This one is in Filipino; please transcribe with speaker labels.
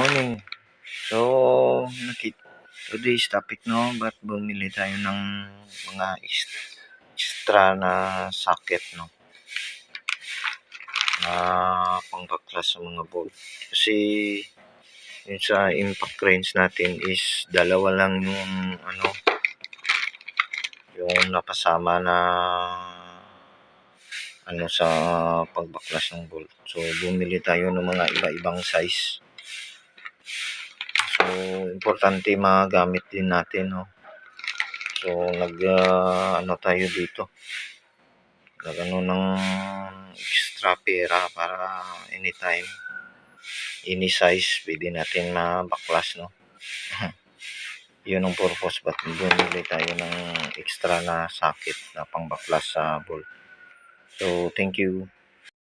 Speaker 1: morning. So, today's topic, no, ba't bumili tayo ng mga extra na socket, no, na pangbaklas sa mga bolt. Kasi yun sa impact range natin is dalawa lang yung napasama na sa pagbaklas ng bolt. So, bumili tayo ng mga iba-ibang size. So, importante magamit din natin, no. So, tayo dito. Ng extra pera para anytime, any size, pwede natin mabaklas, no. Yun ang purpose ba't bumili tayo ng extra na socket na pangbaklas sa bolt. So, thank you.